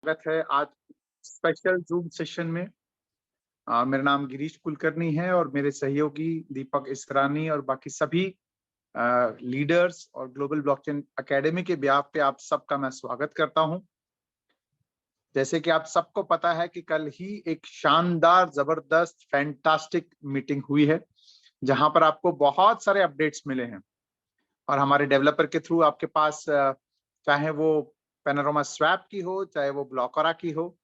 स्वागत है आज स्पेशल जूम सेशन में। मेरा नाम गिरीश कुलकर्णी है और मेरे सहयोगी दीपक इसरानी और बाकी सभी लीडर्स और ग्लोबल ब्लॉकचेन एकेडमी के ब्याह पे आप सबका मैं स्वागत करता हूं। जैसे कि आप सबको पता है कि कल ही एक शानदार, जबरदस्त, फैंटास्टिक मीटिंग हुई है जहां पर आपको बहुत सारे अपडेट्स मिले हैं और हमारे डेवलपर के थ्रू आपके पास चाहे वो पैनोरामा स्वैप की हो, चाहे वो ब्लॉकरा की हो,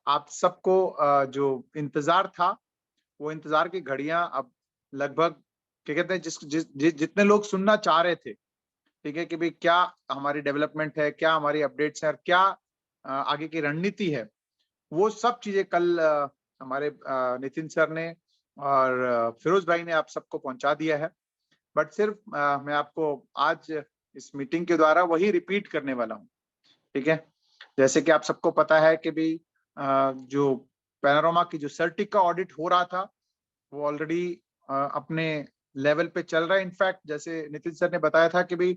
आप सबको जो इंतजार था वो इंतजार की घड़ियां अब लगभग क्या कहते हैं जितने लोग सुनना चाह रहे थे, ठीक है, कि भाई क्या हमारी डेवलपमेंट है, क्या हमारी अपडेट्स है और क्या आगे की रणनीति है, वो सब चीजें कल हमारे नितिन सर ने और फिरोज भाई ने आप सबको पहुंचा दिया है। बट सिर्फ मैं आपको आज इस मीटिंग के द्वारा वही रिपीट करने वाला हूँ, ठीक है। जैसे कि आप सबको पता है कि भी जो पैनोरामा की जो सर्टिक का ऑडिट हो रहा था वो ऑलरेडी अपने लेवल पे चल रहा है। इनफैक्ट जैसे नितिन सर ने बताया था कि भी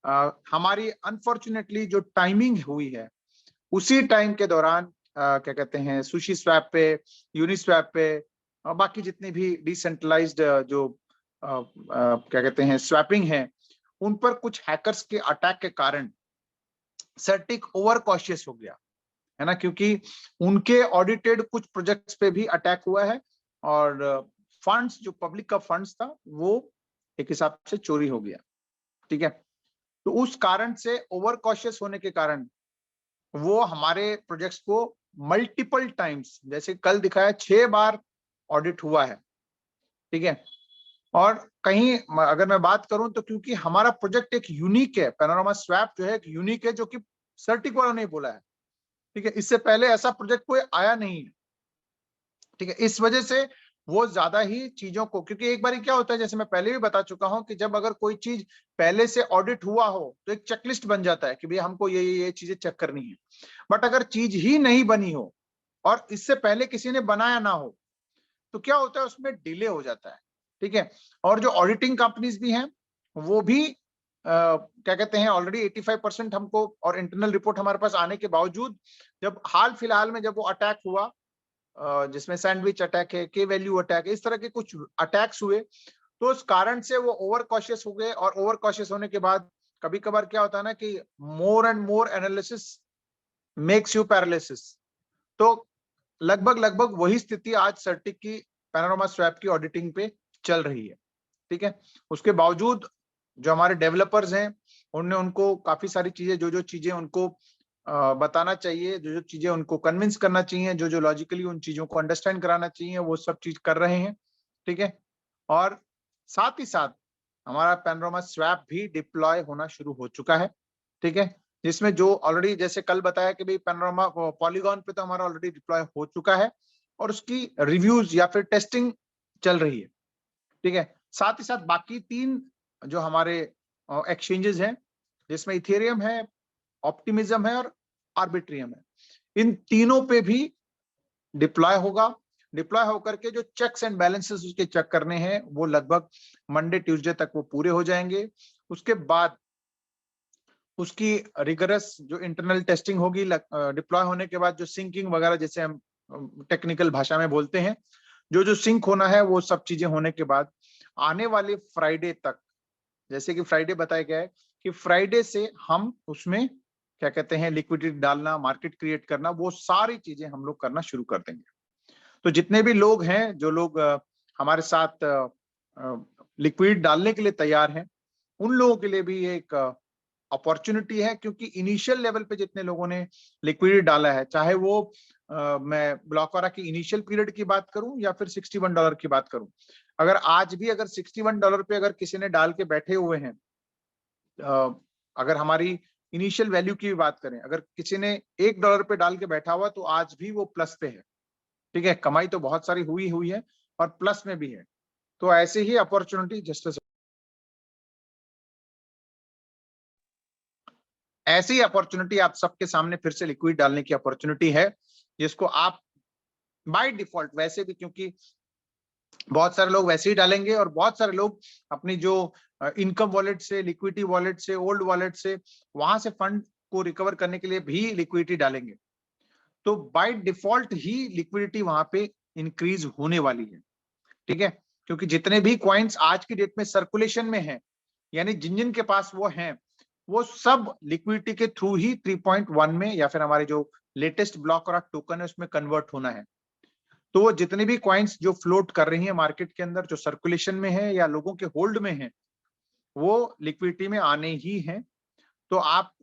हमारी अनफॉर्चुनेटली जो टाइमिंग हुई है उसी टाइम के दौरान क्या कहते हैं सुशी स्वैप पे, यूनिस्वैप पे और बाकी जितनी भी डिसेंट्रलाइज्ड जो क्या कहते हैं स्वैपिंग है उन पर कुछ हैकर्स के अटैक के कारण सर्टिक ओवर कॉशियस हो गया है ना, क्योंकि उनके ऑडिटेड कुछ प्रोजेक्ट्स पे भी अटैक हुआ है और फंड्स जो पब्लिक का फंड्स था वो एक हिसाब से चोरी हो गया, ठीक है। तो उस कारण से ओवर कॉशियस होने के कारण वो हमारे प्रोजेक्ट्स को मल्टीपल टाइम्स, जैसे कल दिखाया 6 बार ऑडिट हुआ है, ठीक है। और कहीं अगर मैं बात करूं तो क्योंकि हमारा प्रोजेक्ट एक यूनिक है, पैनोरामा स्वैप जो है एक यूनिक है जो कि सर्टिक वाला नहीं बोला है, ठीक है। इससे पहले ऐसा प्रोजेक्ट कोई आया नहीं है, ठीक है। इस वजह से वो ज्यादा ही चीजों को, क्योंकि एक बार क्या होता है जैसे मैं पहले भी बता चुका हूं कि जब अगर कोई चीज पहले से ऑडिट हुआ हो तो एक चेकलिस्ट बन जाता है कि भैया हमको ये चीजें चेक करनी है। बट अगर चीज ही नहीं बनी हो और इससे पहले किसी ने बनाया ना हो तो क्या होता है उसमें डिले हो जाता है, ठीक है। और जो ऑडिटिंग कंपनीज भी हैं वो भी क्या कहते हैं ऑलरेडी 85% हमको और इंटरनल रिपोर्ट हमारे पास आने के बावजूद जब हाल फिलहाल में जब वो अटैक हुआ जिसमें सैंडविच अटैक है, के वैल्यू अटैक है, इस तरह के कुछ अटैक्स हुए तो उस कारण से वो ओवर कॉशियस हो गए और ओवर कॉशियस होने के बाद कभी कभार क्या होता है ना कि more and more analysis makes you paralysis. तो लगभग लगभग वही स्थिति आज सर्टिक की पैनोरामा स्वैप की ऑडिटिंग पे चल रही है, ठीक है। उसके बावजूद जो हमारे डेवलपर्स हैं उनने उनको काफी सारी चीजें, जो जो चीजें उनको बताना चाहिए, जो जो चीजें उनको कन्विंस करना चाहिए, जो जो लॉजिकली उन चीजों को अंडरस्टैंड कराना चाहिए, वो सब चीज कर रहे हैं, ठीक है। और साथ ही साथ हमारा पैनोरामा स्वैप भी डिप्लॉय होना शुरू हो चुका है, ठीक है। जिसमें जो ऑलरेडी जैसे कल बताया कि भाई पैनोरामा पॉलीगॉन पे तो हमारा ऑलरेडी डिप्लॉय हो चुका है और उसकी रिव्यूज या फिर टेस्टिंग चल रही है, ठीक है। साथ ही साथ बाकी 3 जो हमारे एक्सचेंजेस हैं जिसमें इथेरियम है, ऑप्टिमिज्म है और आर्बिट्रियम है, इन तीनों पे भी डिप्लॉय होगा। डिप्लॉय होकर के जो चेक्स एंड बैलेंसेस उसके चेक करने हैं वो लगभग मंडे ट्यूसडे तक वो पूरे हो जाएंगे। उसके बाद उसकी रिगरस जो इंटरनल टेस्टिंग होगी डिप्लॉय होने के बाद, जो सिंकिंग वगैरह जैसे हम टेक्निकल भाषा में बोलते हैं, जो जो सिंक होना है वो सब चीजें होने के बाद आने वाले फ्राइडे तक, जैसे कि फ्राइडे बताया गया है कि फ्राइडे से हम उसमें क्या कहते हैं लिक्विडिटी डालना, मार्केट क्रिएट करना, वो सारी चीजें हम लोग करना शुरू कर देंगे। तो जितने भी लोग हैं, जो लोग हमारे साथ लिक्विड डालने के लिए तैयार हैं, उन लोगों के लिए भी एक अपॉर्चुनिटी है, क्योंकि इनिशियल लेवल पे जितने लोगों ने लिक्विडिटी डाला है, चाहे वो मैं ब्लॉकरा की इनिशियल पीरियड की बात करूं या फिर $61 की बात करूं, अगर आज भी अगर $61 पे अगर किसी ने डाल के बैठे हुए हैं, अगर हमारी इनिशियल वैल्यू की भी बात करें, अगर किसी ने $1 पे डाल के बैठा हुआ तो आज भी वो प्लस पे है, ठीक है। कमाई तो बहुत सारी हुई हुई है और प्लस में भी है। तो ऐसे ही अपॉर्चुनिटी ऐसी ही अपॉर्चुनिटी आप सबके सामने फिर से लिक्विड डालने की अपॉर्चुनिटी है, जिसको आप बाय डिफॉल्ट वैसे भी, क्योंकि बहुत सारे लोग वैसे ही डालेंगे और बहुत सारे लोग अपनी जो इनकम वॉलेट से, लिक्विडिटी वॉलेट से, ओल्ड वॉलेट से, वहां से फंड को रिकवर करने के लिए भी लिक्विडिटी डालेंगे। तो बाय डिफॉल्ट ही लिक्विडिटी वहां पे इंक्रीज होने वाली है, ठीक है। क्योंकि जितने भी कॉइन्स आज की डेट में सर्कुलेशन में हैं, यानी जिन जिन के पास वो हैं, वो सब लिक्विडिटी के थ्रू ही 3.1 में या फिर हमारे जो लेटेस्ट ब्लॉक और टोकन है उसमें कन्वर्ट होना है। तो वो जितने भी कॉइन्स जो फ्लोट कर रही हैं मार्केट के अंदर, जो सर्कुलेशन में है या लोगों के होल्ड में है, वो लिक्विडिटी में आने ही हैं। तो आप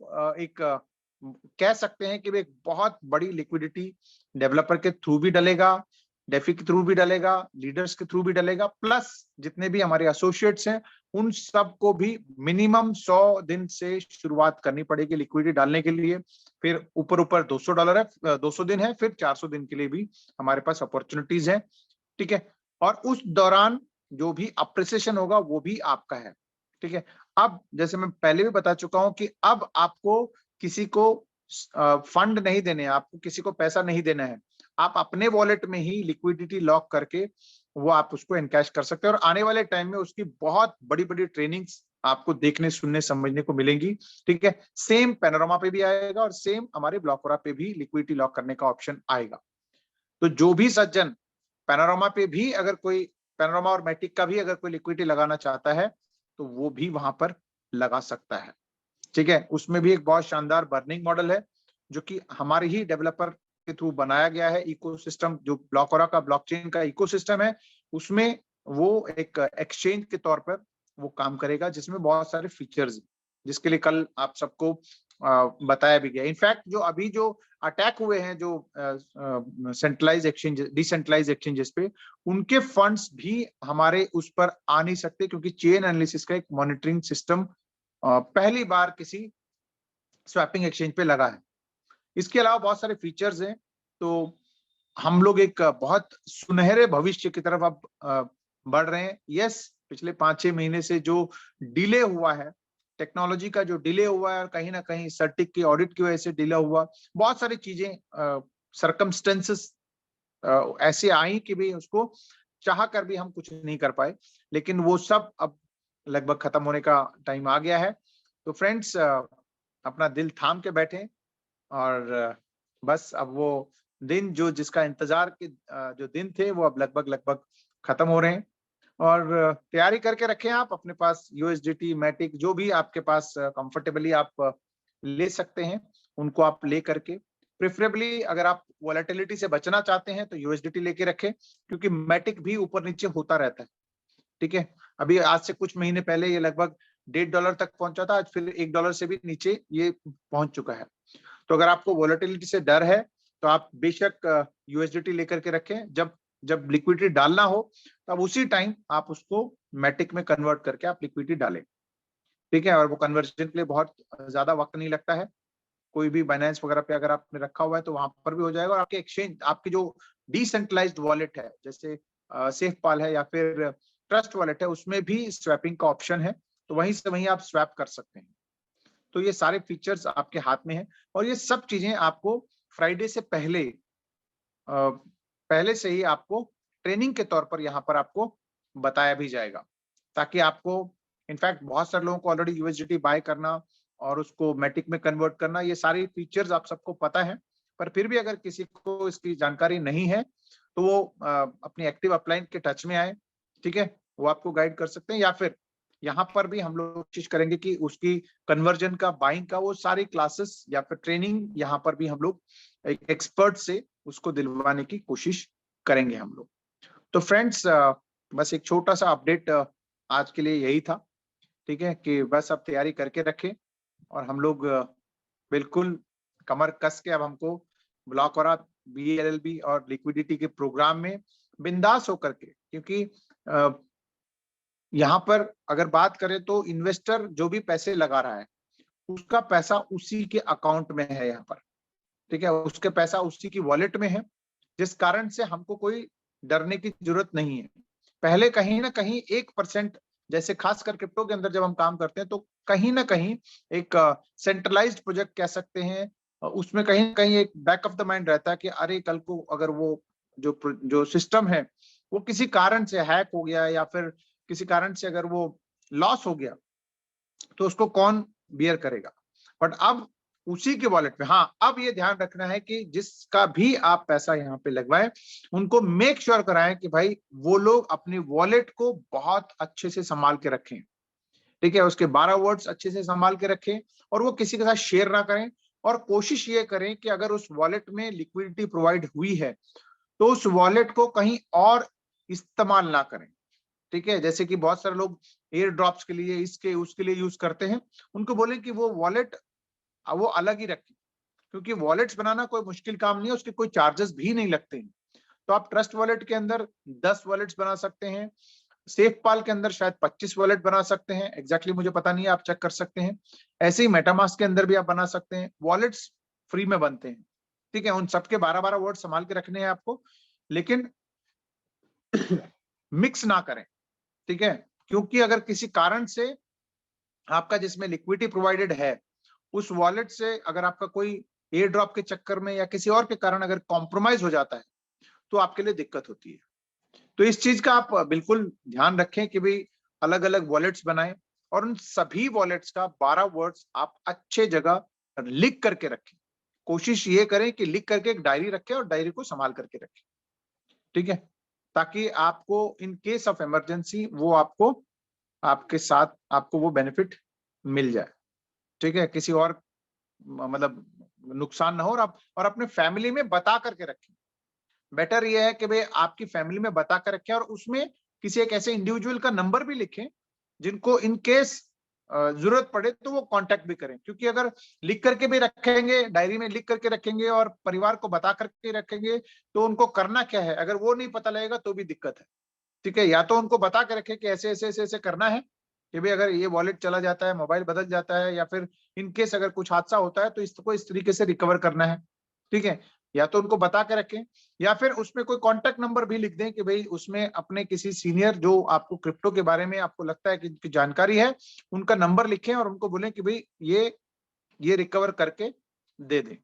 कह सकते हैं कि वो एक बहुत बड़ी लिक्विडिटी डेवलपर के थ्रू भी डलेगा, डेफी के थ्रू भी डलेगा, लीडर्स के थ्रू भी डलेगा, प्लस जितने भी हमारे एसोसिएट्स हैं उन सबको भी मिनिमम 100 दिन से शुरुआत करनी पड़ेगी लिक्विडिटी डालने के लिए। फिर ऊपर $200 है, 200 दिन है, फिर 400 दिन के लिए भी हमारे पास अपॉर्चुनिटीज है, ठीक है। और उस दौरान जो भी अप्रिसिएशन होगा वो भी आपका है, ठीक है। अब जैसे मैं पहले भी बता चुका हूं कि अब आपको किसी को फंड नहीं देने, आपको किसी को पैसा नहीं देना है, आप अपने वॉलेट में ही लिक्विडिटी लॉक करके वो आप उसको एनकैश कर सकते हैं। और आने वाले टाइम में उसकी बहुत बड़ी बड़ी ट्रेनिंग्स आपको देखने सुनने समझने को मिलेंगी, ठीक है। सेम पैनोरामा पे भी आएगा और सेम हमारे ब्लॉकरा पे भी लिक्विडिटी लॉक करने का ऑप्शन आएगा। तो जो भी सज्जन पैनोरामा पे भी अगर कोई, पैनोरामा और मैटिक का भी अगर कोई लिक्विडिटी लगाना चाहता है तो वो भी वहां पर लगा सकता है, ठीक है। उसमें भी एक बहुत शानदार बर्निंग मॉडल है जो कि हमारे ही डेवलपर के थ्रू बनाया गया है। इकोसिस्टम जो ब्लॉकरा का ब्लॉकचेन का इकोसिस्टम है, उसमें वो एक एक्सचेंज के तौर पर वो काम करेगा, जिसमें बहुत सारे फीचर्स, जिसके लिए कल आप सबको बताया भी गया। इनफैक्ट जो अभी जो अटैक हुए हैं जो सेंट्रलाइज एक्सचेंज डिसेंट्रलाइज एक्सचेंजेस पे, उनके फंड्स भी हमारे उस पर आ नहीं सकते, क्योंकि चेन एनालिसिस का एक मॉनिटरिंग सिस्टम पहली बार किसी स्वैपिंग एक्सचेंज पे लगा है। इसके अलावा बहुत सारे फीचर्स हैं। तो हम लोग एक बहुत सुनहरे भविष्य की तरफ अब बढ़ रहे हैं। यस, पिछले 5-6 महीने से जो डिले हुआ है, टेक्नोलॉजी का जो डिले हुआ है, और कहीं ना कहीं सर्टिक की ऑडिट की वजह से डिले हुआ, बहुत सारी चीजें सरकमस्टेंसेस ऐसे आई कि भी उसको चाह कर भी हम कुछ नहीं कर पाए, लेकिन वो सब अब लगभग खत्म होने का टाइम आ गया है। तो फ्रेंड्स, अपना दिल थाम के बैठे और बस अब वो दिन जो जिसका इंतजार के जो दिन थे वो अब लगभग खत्म हो रहे हैं। और तैयारी करके रखें आप अपने पास, यूएसडीटी मैटिक जो भी आपके पास कंफर्टेबली आप ले सकते हैं, उनको आप ले करके, प्रेफरेबली अगर आप वॉलेटिलिटी से बचना चाहते हैं तो यूएसडीटी लेके रखें, क्योंकि मैटिक भी ऊपर नीचे होता रहता है, ठीक है। अभी आज से कुछ महीने पहले ये लगभग $1.5 तक पहुंचा था, आज फिर $1 से भी नीचे ये पहुंच चुका है। तो अगर आपको वॉलेटिलिटी से डर है तो आप बेशक यूएसडीटी लेकर के रखें, जब जब लिक्विडिटी डालना हो तब उसी टाइम आप उसको मैटिक में कन्वर्ट करके आप लिक्विडिटी डालें, ठीक है। और वो कन्वर्जन के लिए बहुत ज्यादा वक्त नहीं लगता है। कोई भी बाइनेंस वगैरह पे अगर आपने रखा हुआ है तो वहां पर भी हो जाएगा। और आपके एक्सचेंज, आपकी जो डिसेंट्रलाइज्ड वॉलेट है, जैसे सेफपाल है या फिर ट्रस्ट वॉलेट है, उसमें भी स्वैपिंग का ऑप्शन है, तो वहीं से वहीं आप स्वैप कर सकते हैं। तो ये सारे फीचर्स आपके हाथ में हैं, और ये सब चीजें आपको फ्राइडे से पहले से ही आपको ट्रेनिंग के तौर पर यहाँ पर आपको बताया भी जाएगा, ताकि आपको, इनफैक्ट बहुत सारे लोगों को ऑलरेडी यूएसडीटी बाय करना और उसको मैटिक में कन्वर्ट करना, ये सारी फीचर्स आप सबको पता है। पर फिर भी अगर किसी को इसकी जानकारी नहीं है तो वो अपनी एक्टिव अपलाइन के टच में आए, ठीक है। वो आपको गाइड कर सकते हैं, या फिर यहाँ पर भी हम लोग कोशिश करेंगे कि उसकी कन्वर्जन का, बाइंग का, वो सारी क्लासेस या फिर ट्रेनिंग यहाँ पर भी हम लोग एक एक्सपर्ट से उसको दिलवाने की कोशिश करेंगे हम लोग। तो फ्रेंड्स, बस एक छोटा सा अपडेट आज के लिए यही था, ठीक है, कि बस अब तैयारी करके रखें और हम लोग बिल्कुल कमर कस के अब हमको ब्लॉकरा, बीएलएलबी और लिक्विडिटी के प्रोग्राम में बिंदास होकर के, क्योंकि यहाँ पर अगर बात करें तो इन्वेस्टर जो भी पैसे लगा रहा है उसका पैसा उसी के अकाउंट में है यहाँ पर, ठीक है, उसके पैसा उसी की वॉलेट में है, जिस कारण से हमको कोई डरने की जरूरत नहीं है। पहले कहीं ना कहीं 1%, जैसे खासकर क्रिप्टो के अंदर जब हम काम करते हैं तो कहीं ना कहीं एक सेंट्रलाइज्ड प्रोजेक्ट कह सकते हैं, उसमें कहीं ना कहीं एक बैक ऑफ द माइंड रहता है कि अरे कल को अगर वो जो सिस्टम है वो किसी कारण से हैक हो गया या फिर किसी कारण से अगर वो लॉस हो गया तो उसको कौन बियर करेगा। बट अब उसी के वॉलेट पे। हाँ, अब ये ध्यान रखना है कि जिसका भी आप पैसा यहाँ पे लगवाएं, उनको मेक श्योर कराएं कि भाई वो लोग अपने वॉलेट को बहुत अच्छे से संभाल के रखें, ठीक है, उसके 12 वर्ड्स अच्छे से संभाल के रखें और वो किसी के साथ शेयर ना करें। और कोशिश ये करें कि अगर उस वॉलेट में लिक्विडिटी प्रोवाइड हुई है तो उस वॉलेट को कहीं और इस्तेमाल ना करें, ठीक है। जैसे कि बहुत सारे लोग एयर ड्रॉप्स के लिए, इसके उसके लिए यूज करते हैं, उनको बोले कि वो वॉलेट वो अलग ही रखें, क्योंकि वॉलेट्स बनाना कोई मुश्किल काम नहीं है, उसके कोई चार्जेस भी नहीं लगते हैं। तो आप ट्रस्ट वॉलेट के अंदर 10 वॉलेट्स बना सकते हैं, सेफ पाल के अंदर शायद 25 वॉलेट बना सकते हैं, एग्जैक्टली मुझे पता नहीं है, आप चेक कर सकते हैं। ऐसे ही मेटामास्क के अंदर भी आप बना सकते हैं, वॉलेट्स फ्री में बनते हैं, ठीक है। उन सबके 12-12 वर्ड संभाल के रखने हैं आपको, लेकिन मिक्स ना करें, ठीक है। क्योंकि अगर किसी कारण से आपका जिसमें लिक्विडिटी प्रोवाइडेड है उस वॉलेट से अगर आपका कोई एयर ड्रॉप के चक्कर में या किसी और के कारण अगर कॉम्प्रोमाइज हो जाता है तो आपके लिए दिक्कत होती है। तो इस चीज का आप बिल्कुल ध्यान रखें कि भाई अलग अलग वॉलेट्स बनाएं और उन सभी वॉलेट्स का 12 वर्ड्स आप अच्छे जगह लिख करके रखें। कोशिश ये करें कि लिख करके एक डायरी रखें और डायरी को संभाल करके रखें, ठीक है, ताकि आपको इन केस ऑफ इमरजेंसी वो आपको आपके साथ आपको वो बेनिफिट मिल जाए, ठीक है, किसी और मतलब नुकसान ना हो। और आप और अपने फैमिली में बता करके रखें। बेटर ये है कि भाई आपकी फैमिली में बता कर रखें और उसमें किसी एक ऐसे इंडिविजुअल का नंबर भी लिखें जिनको इन केस जरूरत पड़े तो वो कांटेक्ट भी करें। क्योंकि अगर लिख करके भी रखेंगे, डायरी में लिख करके रखेंगे और परिवार को बता करके रखेंगे तो उनको करना क्या है, अगर वो नहीं पता लगेगा तो भी दिक्कत है, ठीक है। या तो उनको बता के रखें कि ऐसे ऐसे ऐसे ऐसे करना है कि भाई अगर ये वॉलेट चला जाता है, मोबाइल बदल जाता है या फिर इन केस अगर कुछ हादसा होता है तो इसको इस तरीके से रिकवर करना है, ठीक है। या तो उनको बता के रखें या फिर उसमें कोई कांटेक्ट नंबर भी लिख दें कि भाई उसमें अपने किसी सीनियर जो आपको क्रिप्टो के बारे में आपको लगता है कि जानकारी है, उनका नंबर लिखें और उनको बोलें कि भाई ये रिकवर करके दे दें,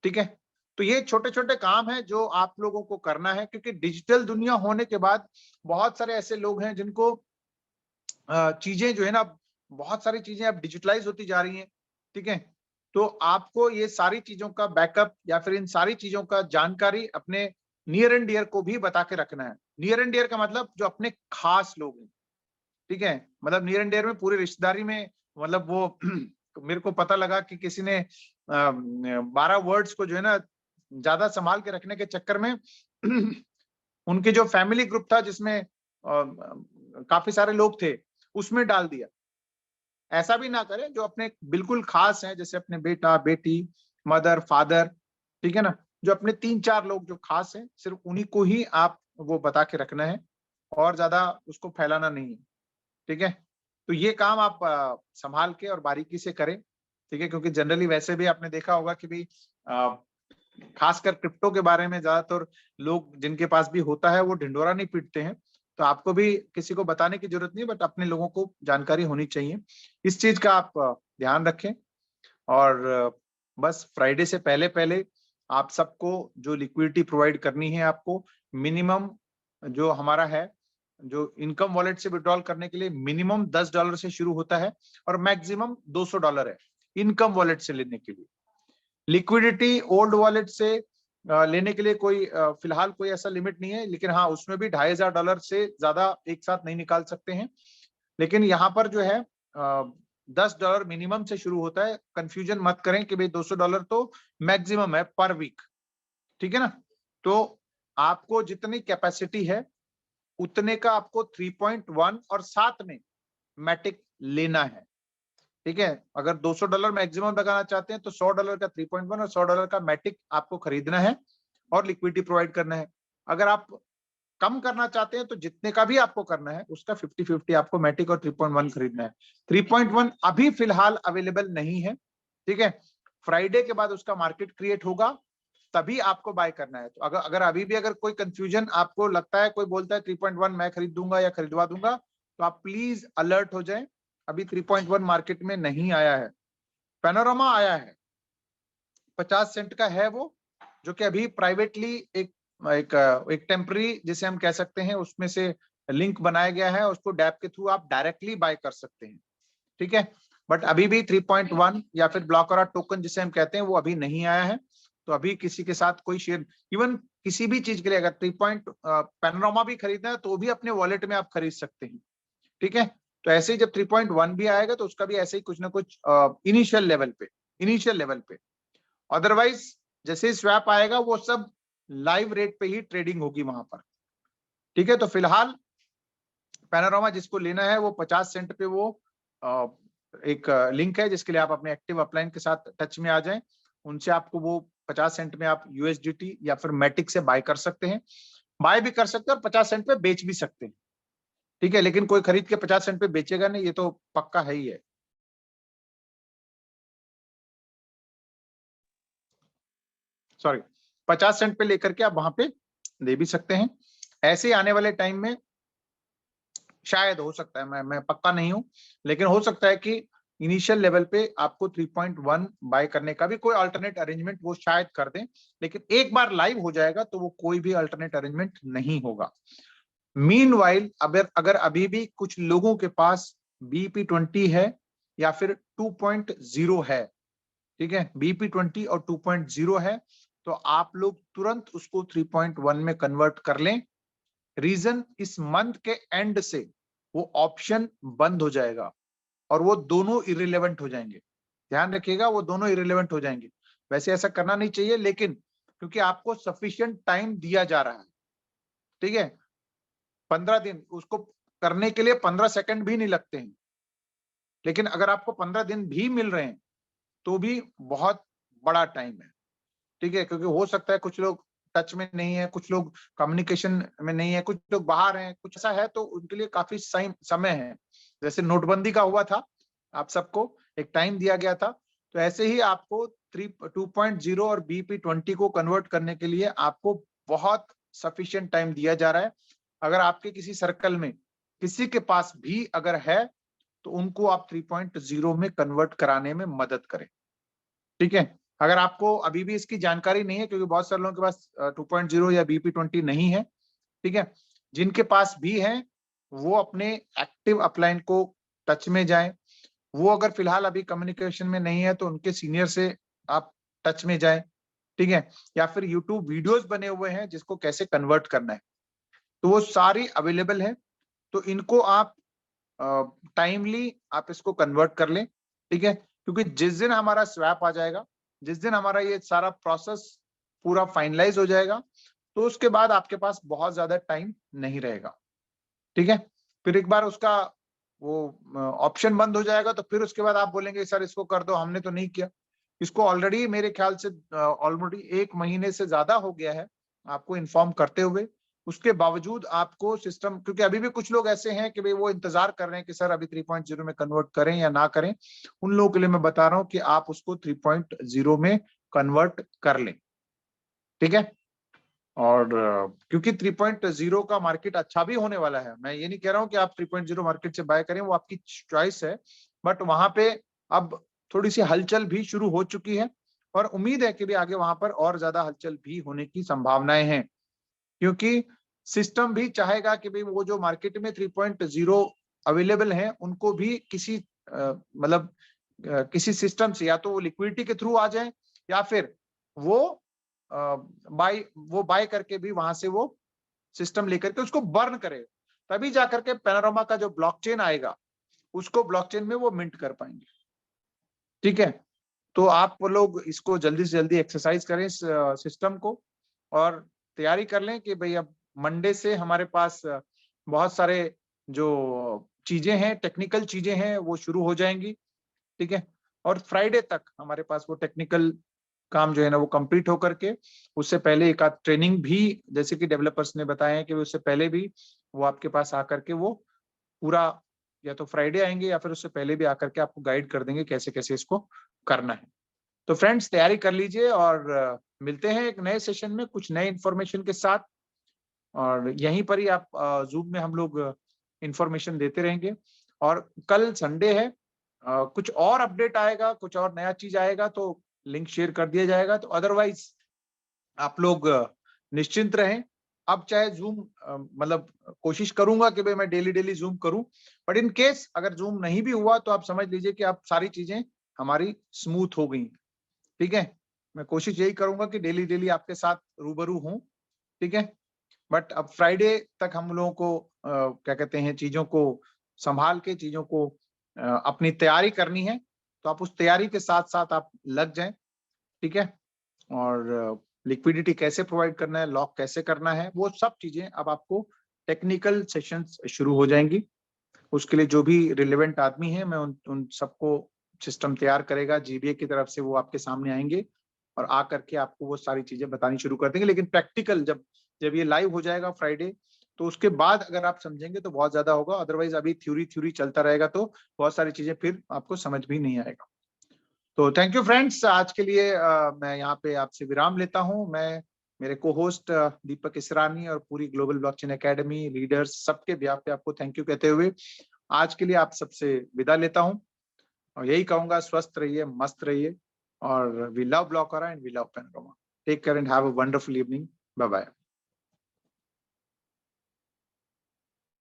ठीक है। तो ये छोटे छोटे काम है जो आप लोगों को करना है, क्योंकि डिजिटल दुनिया होने के बाद बहुत सारे ऐसे लोग हैं जिनको चीजें जो है ना, बहुत सारी चीजें अब डिजिटलाइज होती जा रही हैं, ठीक है। तो आपको ये सारी चीजों का बैकअप या फिर इन सारी चीजों का जानकारी अपने नियर एंड डियर को भी बता के रखना है। नियर एंड डियर का मतलब जो अपने खास लोग हैं, ठीक है। मतलब नियर एंड डियर में पूरे रिश्तेदारी में, मतलब वो मेरे को पता लगा कि किसी ने 12 वर्ड्स को जो है ना ज्यादा संभाल के रखने के चक्कर में उनके जो फैमिली ग्रुप था जिसमें काफी सारे लोग थे उसमें डाल दिया। ऐसा भी ना करें, जो अपने बिल्कुल खास हैं जैसे अपने बेटा बेटी, मदर फादर, ठीक है ना, जो अपने 3-4 लोग जो खास हैं सिर्फ उन्हीं को ही आप वो बता के रखना है और ज्यादा उसको फैलाना नहीं है, ठीक है। तो ये काम आप संभाल के और बारीकी से करें, ठीक है, क्योंकि जनरली वैसे भी आपने देखा होगा कि भाई खासकर क्रिप्टो के बारे में ज्यादातर लोग जिनके पास भी होता है वो ढिंडोरा नहीं पीटते हैं। तो आपको भी किसी को बताने की जरूरत नहीं, बट अपने लोगों को जानकारी होनी चाहिए। इस चीज का आप ध्यान रखें। और बस फ्राइडे से पहले पहले आप सबको जो लिक्विडिटी प्रोवाइड करनी है, आपको मिनिमम जो हमारा है, जो इनकम वॉलेट से विड्रॉल करने के लिए मिनिमम $10 से शुरू होता है और मैक्सिमम $200 है इनकम वॉलेट से लेने के लिए। लिक्विडिटी ओल्ड वॉलेट से लेने के लिए कोई फिलहाल कोई ऐसा लिमिट नहीं है, लेकिन हाँ उसमें भी $2500 से ज्यादा एक साथ नहीं निकाल सकते हैं। लेकिन यहाँ पर जो है $10 मिनिमम से शुरू होता है। कंफ्यूजन मत करें कि भाई $200 तो मैक्सिमम है पर वीक, ठीक है ना। तो आपको जितनी कैपेसिटी है उतने का आपको 3.1 और साथ में मैटिक लेना है, ठीक है। अगर $200 मैक्सिमम लगाना चाहते हैं तो $100 का 3.1 और $100 का मैटिक आपको खरीदना है और लिक्विडिटी प्रोवाइड करना है। अगर आप कम करना चाहते हैं तो जितने का भी आपको करना है उसका 50-50 आपको मैटिक और 3.1 खरीदना है। 3.1 अभी फिलहाल अवेलेबल नहीं है, ठीक है। फ्राइडे के बाद उसका मार्केट क्रिएट होगा तभी आपको बाय करना है। तो अगर अभी भी अगर कोई कंफ्यूजन आपको लगता है, कोई बोलता है 3.1 मैं खरीद दूंगा या खरीदवा दूंगा, तो आप प्लीज अलर्ट हो जाएं। अभी 3.1 मार्केट में नहीं आया है। पैनोरामा आया है, 50 सेंट का है वो, जो कि अभी प्राइवेटली एक एक एक टेम्पररी जिसे हम कह सकते हैं उसमें से लिंक बनाया गया है, उसको डैप के थ्रू आप डायरेक्टली बाय कर सकते हैं, ठीक है। बट अभी भी 3.1 या फिर ब्लॉकर टोकन जिसे हम कहते हैं वो अभी नहीं आया है। तो अभी किसी के साथ कोई शेयर, इवन किसी भी चीज के लिए अगर 3 पैनोरामा भी खरीदना है तो भी अपने वॉलेट में आप खरीद सकते हैं। ठीक है, तो ऐसे ही जब 3.1 भी आएगा तो उसका भी ऐसे ही कुछ ना कुछ इनिशियल लेवल पे। अदरवाइज जैसे स्वैप आएगा वो सब लाइव रेट पे ही ट्रेडिंग होगी वहां पर। ठीक है, तो फिलहाल पैनोरामा जिसको लेना है वो 50 सेंट पे वो एक लिंक है जिसके लिए आप अपने एक्टिव अपलाइन के साथ टच में आ जाएं। उनसे आपको वो 50 सेंट में आप यूएसडीटी या फिर मैटिक से बाय कर सकते हैं, बाय भी कर सकते हैं और 50 सेंट पे बेच भी सकते हैं। ठीक है, लेकिन कोई खरीद के 50 सेंट पे बेचेगा नहीं, ये तो पक्का है ही है। सॉरी, 50 सेंट पे लेकर के आप वहां पे दे भी सकते हैं। ऐसे आने वाले टाइम में शायद हो सकता है, मैं पक्का नहीं हूं, लेकिन हो सकता है कि इनिशियल लेवल पे आपको 3.1 बाय करने का भी कोई अल्टरनेट अरेंजमेंट वो शायद कर दें, लेकिन एक बार लाइव हो जाएगा तो वो कोई भी अल्टरनेट अरेंजमेंट नहीं होगा। मीनवाइल अगर अभी भी कुछ लोगों के पास BP20 है या फिर 2.0 है, ठीक है, BP20 और 2.0 है, तो आप लोग तुरंत उसको 3.1 में कन्वर्ट कर लें। रीजन, इस मंथ के एंड से वो ऑप्शन बंद हो जाएगा और वो दोनों इरिलेवेंट हो जाएंगे। ध्यान रखिएगा, वो दोनों इरिलेवेंट हो जाएंगे। वैसे ऐसा करना नहीं चाहिए, लेकिन क्योंकि आपको सफिशिएंट टाइम दिया जा रहा है, ठीक है, 15 दिन, उसको करने के लिए 15 सेकंड भी नहीं लगते हैं, लेकिन अगर आपको 15 दिन भी मिल रहे हैं तो भी बहुत बड़ा टाइम है। ठीक है, क्योंकि हो सकता है कुछ लोग टच में नहीं है, कुछ लोग कम्युनिकेशन में नहीं है, कुछ लोग बाहर हैं, कुछ ऐसा है, तो उनके लिए काफी समय है। जैसे नोटबंदी का हुआ था, आप सबको एक टाइम दिया गया था, तो ऐसे ही आपको 2.0 और BP20 को कन्वर्ट करने के लिए आपको बहुत सफिशिएंट टाइम दिया जा रहा है। अगर आपके किसी सर्कल में किसी के पास भी अगर है तो उनको आप 3.0 में कन्वर्ट कराने में मदद करें। ठीक है, अगर आपको अभी भी इसकी जानकारी नहीं है, क्योंकि बहुत सारे लोगों के पास 2.0 या BP20 नहीं है, ठीक है, जिनके पास भी है वो अपने एक्टिव अपलाइन को टच में जाएं। वो अगर फिलहाल अभी कम्युनिकेशन में नहीं है तो उनके सीनियर से आप टच में जाएं। ठीक है, या फिर यूट्यूब वीडियोस बने हुए हैं जिसको कैसे कन्वर्ट करना है, तो वो सारी अवेलेबल है। तो इनको आप टाइमली आप इसको कन्वर्ट कर लें। ठीक है, क्योंकि जिस दिन हमारा स्वैप आ जाएगा, जिस दिन हमारा ये सारा प्रोसेस पूरा फाइनलाइज हो जाएगा, तो उसके बाद आपके पास बहुत ज्यादा टाइम नहीं रहेगा। ठीक है, फिर एक बार उसका वो ऑप्शन बंद हो जाएगा तो फिर उसके बाद आप बोलेंगे सर इसको कर दो, हमने तो नहीं किया। इसको ऑलरेडी मेरे ख्याल से ऑलरेडी 1 महीने से ज्यादा हो गया है आपको इन्फॉर्म करते हुए, उसके बावजूद आपको सिस्टम, क्योंकि अभी भी कुछ लोग ऐसे हैं कि भाई वो इंतजार कर रहे हैं कि सर अभी 3.0 में कन्वर्ट करें या ना करें। उन लोगों के लिए मैं बता रहा हूं कि आप उसको 3.0 में कन्वर्ट कर लें। ठीक है, और क्योंकि 3.0 का मार्केट अच्छा भी होने वाला है, मैं ये नहीं कह रहा हूं कि आप 3.0 मार्केट से बाय करें, वो आपकी चॉइस है, बट वहां पे अब थोड़ी सी हलचल भी शुरू हो चुकी है और उम्मीद है कि भी आगे वहां पर और ज्यादा हलचल भी होने की संभावनाएं हैं, क्योंकि सिस्टम भी चाहेगा कि भाई वो जो मार्केट में 3.0 अवेलेबल हैं उनको भी किसी मतलब किसी सिस्टम से या तो वो लिक्विडिटी के थ्रू आ जाए या फिर वो बाय करके भी वहां से वो सिस्टम लेकर के उसको बर्न करे, तभी जाकर के पैनोरामा का जो ब्लॉकचेन आएगा उसको ब्लॉकचेन में वो मिंट कर पाएंगे। ठीक है, तो आप वो लोग इसको जल्दी से जल्दी एक्सरसाइज करें इस सिस्टम को और तैयारी कर लें कि भाई अब मंडे से हमारे पास बहुत सारे जो चीजें हैं, टेक्निकल चीजें हैं, वो शुरू हो जाएंगी। ठीक है, और फ्राइडे तक हमारे पास वो टेक्निकल काम जो है ना वो कंप्लीट होकर के, उससे पहले एक आध ट्रेनिंग भी, जैसे कि डेवलपर्स ने बताया है कि उससे पहले भी वो आपके पास आकर के वो पूरा, या तो फ्राइडे आएंगे या फिर उससे पहले भी आकर के आपको गाइड कर देंगे कैसे कैसे इसको करना है। तो फ्रेंड्स तैयारी कर लीजिए और मिलते हैं एक नए सेशन में कुछ नए इन्फॉर्मेशन के साथ, और यहीं पर ही आप जूम में हम लोग इंफॉर्मेशन देते रहेंगे। और कल संडे है, कुछ और अपडेट आएगा, कुछ और नया चीज आएगा तो लिंक शेयर कर दिया जाएगा। तो अदरवाइज आप लोग निश्चिंत रहें, अब चाहे जूम मतलब कोशिश करूंगा कि भाई मैं डेली जूम करूं, बट इन केस अगर जूम नहीं भी हुआ तो आप समझ लीजिए कि अब सारी चीजें हमारी स्मूथ हो गई। ठीक है, मैं कोशिश यही करूंगा कि डेली आपके साथ रूबरू हूं। ठीक है, बट अब फ्राइडे तक हम लोगों को क्या कहते हैं, चीजों को संभाल के, चीजों को अपनी तैयारी करनी है। तो आप उस तैयारी के साथ साथ आप लग जाएं। ठीक है, और लिक्विडिटी कैसे प्रोवाइड करना है, लॉक कैसे करना है, वो सब चीजें अब आपको टेक्निकल सेशंस शुरू हो जाएंगी। उसके लिए जो भी रिलेवेंट आदमी है, मैं उन सबको सिस्टम तैयार करेगा जीबीए की तरफ से, वो आपके सामने आएंगे और आ करके आपको वो सारी चीजें बतानी शुरू कर देंगे। लेकिन प्रैक्टिकल जब जब ये लाइव हो जाएगा फ्राइडे, तो उसके बाद अगर आप समझेंगे तो बहुत ज्यादा होगा। अदरवाइज अभी थ्योरी चलता रहेगा तो बहुत सारी चीजें फिर आपको समझ भी नहीं आएगा। तो थैंक यू फ्रेंड्स, आज के लिए मैं यहाँ पे आपसे विराम लेता हूँ। मैं मेरे को होस्ट दीपक इसरानी और पूरी ग्लोबल ब्लॉकचेन एकेडमी लीडर्स सबके ब्याह पे आपको थैंक यू कहते हुए आज के लिए आप सबसे विदा लेता हूँ, और यही कहूंगा, स्वस्थ रहिए, मस्त रहिए, और वी लव ब्लॉकरा and we love panorama. Take care and have a wonderful evening. Bye bye.